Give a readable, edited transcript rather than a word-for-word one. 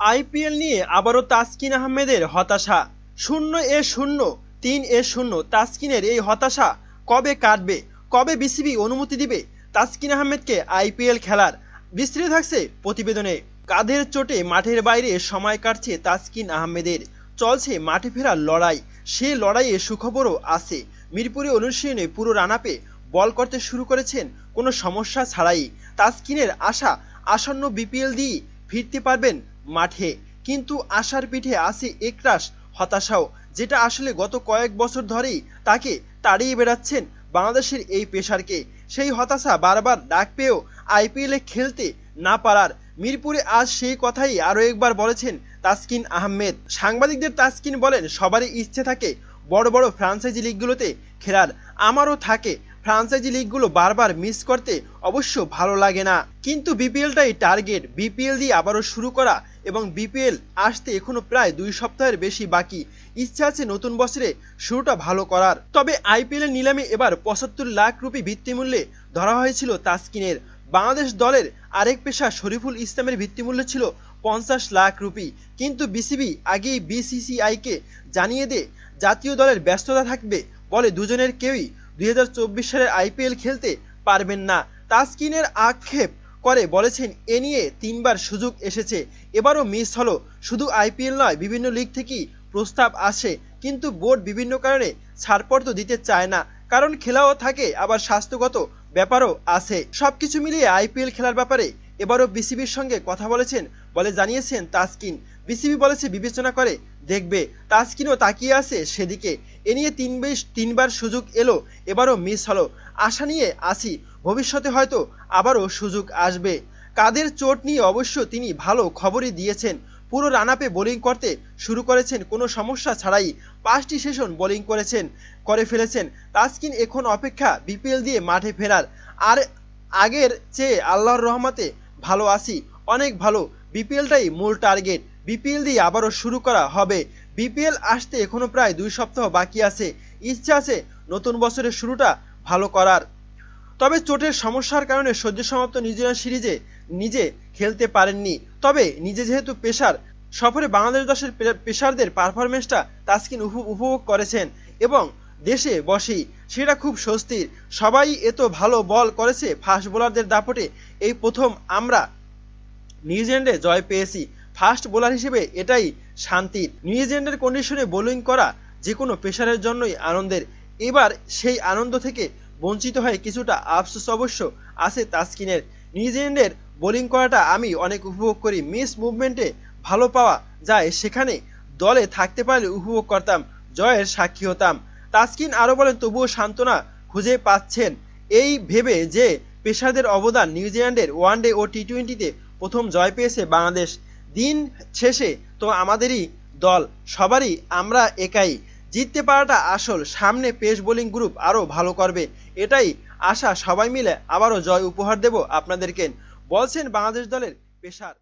IPL নিয়ে আবারও তাসকিন আহমেদের হতাশা। 0-0, 3-0 তাসকিনের এই হতাশা কবে কাটবে? কবে বিসিবি অনুমতি দিবে তাসকিন আহমেদকে আইপিএল খেলার? বিস্তারিত থাকছে প্রতিবেদনে। কাঁধের চোটে মাঠের বাইরে সময় কাটছে তাসকিন আহমেদের, চলছে মাঠে ফেরার লড়াই। সে লড়াইয়ে সুখবরও আছে। মিরপুরে অনুশীলনে পুরো রানাপে বল করতে শুরু করেছেন কোনো সমস্যা ছাড়াই। তাসকিনের আশা আসন্ন বিপিএল দিয়ে ফিরতে পারবেন মাঠে, কিন্তু আশার পিঠে আছে একরাশ হতাশাও, যেটা আসলে গত কয়েক বছর ধরেই তাকে তাড়িয়ে বেড়াচ্ছেন বাংলাদেশের এই পেসারকে। সেই হতাশা বারবার ডাক পেয়েও আইপিএলে খেলতে না পারার মিরপুরে আজ সেই কথাই আরও একবার বলেছেন তাসকিন আহমেদ। সাংবাদিকদের তাসকিন বলেন, সবারই ইচ্ছে থাকে বড় বড় ফ্রাঞ্চাইজি লিগগুলোতে খেলার, আমারও থাকে। ফ্রাঞ্চাইজি লিগগুলো বারবার মিস করতে অবশ্য ভালো লাগে না, কিন্তু বিপিএলটাই টার্গেট। বিপিএল দিয়ে আবারও শুরু করা এবং বিপিএল আসতে এখনো প্রায় 2 সপ্তাহের বেশি বাকি। ইচ্ছা আছে নতুন বছরে শুরুটা ভালো করার। তবে আইপিএল এর নিলামে এবার 75 লাখ রুপি ভিত্তিমূল্যে ধরা হয়েছিল তাসকিনের। বাংলাদেশ দলের আরেক পেশা শরীফুল ইসলামের ভিত্তিমূল্য ছিল 50 লাখ রুপি, কিন্তু বিসিবি আগেই বিসিসিআইকে জানিয়ে দেয় জাতীয় দলের ব্যস্ততা থাকবে বলে দুজনের কেউই 2024 সালের আইপিএল খেলতে পারবেন না। তাসকিনের আক্ষেপ করে বলেছেন, এ নিয়ে 3 বার সুযোগ এসেছে, এবারও মিস হলো। শুধু আইপিএল নয়, বিভিন্ন লিগ থেকেই প্রস্তাব আসে, কিন্তু বোর্ড বিভিন্ন কারণে ছাড়পত্র দিতে চায় না। কারণ খেলাও থাকে, আবার স্বাস্থ্যগত ব্যাপারও আছে। সবকিছু মিলিয়ে আইপিএল খেলার ব্যাপারে এবারও বিসিবির সঙ্গে কথা বলেছেন বলে জানিয়েছেন তাসকিন। বিসিবি বলেছে বিবেচনা করে দেখবে। তাসকিনও তাকিয়ে আছে সেদিকে। এ নিয়ে 3 বার সুযোগ এলো, এবারও মিস হলো। আশা নিয়ে আসি, ভবিষ্যতে হয়তো আবারও সুযোগ আসবে। কাঁধের চোট নিয়ে অবশ্য তিনি ভালো খবরই দিয়েছেন। পুরো রানাপে বোলিং করতে শুরু করেছেন কোনো সমস্যা ছাড়াই। 5টি সেশন বোলিং করে ফেলেছেন তাসকিন। এখন অপেক্ষা বিপিএল দিয়ে মাঠে ফেরার। আর আগের চেয়ে আল্লাহর রহমতে ভালো আছি, অনেক ভালো। বিপিএলটাই মূল টার্গেট। বিপিএল দিয়ে আবারও শুরু করা হবে। বিপিএল আসতে এখনো প্রায় 2 সপ্তাহ বাকি আছে। ইচ্ছা আছে নতুন বছরের শুরুটা ভালো করার। তবে চোটের সমস্যার কারণে সদ্য সমাপ্ত নিউজিল্যান্ড সিরিজে নিজে খেলতে পারেননি। তবে নিজে যেহেতু পেসার, সফরে বাংলাদেশ দশের পেসারদের পারফরমেন্সটা তাসকিন উপভোগ করেছেন এবং দেশে বসেই সেটা খুব স্বস্তির। সবাই এত ভালো বল করেছে ফাস্ট বোলারদের দাপটে। এই প্রথম আমরা নিউজিল্যান্ডে জয় পেয়েছি। ফাস্ট বোলার হিসেবে এটাই শান্তির। নিউজিল্যান্ডের কন্ডিশনে বোলিং করা যে কোনো পেসারের জন্যই আনন্দের। এবার সেই আনন্দ থেকে বঞ্চিত হয়ে কিছুটা আফসোস অবশ্য আছে তাসকিনের। নিউজিল্যান্ডের বোলিং করাটা আমি অনেক উপভোগ করি। মিস মুভমেন্টে ভালো পাওয়া যায়, সেখানে দলে থাকতে পারলে উপভোগ করতাম, জয়ের সাক্ষী হতাম। তাসকিন আরও বলেন, তবুও সান্ত্বনা খুঁজে পাচ্ছেন এই ভেবে যে পেসারদের অবদান নিউজিল্যান্ডের ওয়ানডে ও টি-20-তে প্রথম জয় পেয়েছে বাংলাদেশ। দিন শেষে তো আমাদেরই দল, সবারই আমরা একাই। জিততে পারাটা আসল। সামনে পেস বোলিং গ্রুপ আরও ভালো করবে, এটাই আশা। সবাই মিলে আবারও জয় উপহার দেব আপনাদেরকে, বলছেন বাংলাদেশ দলের পেসার।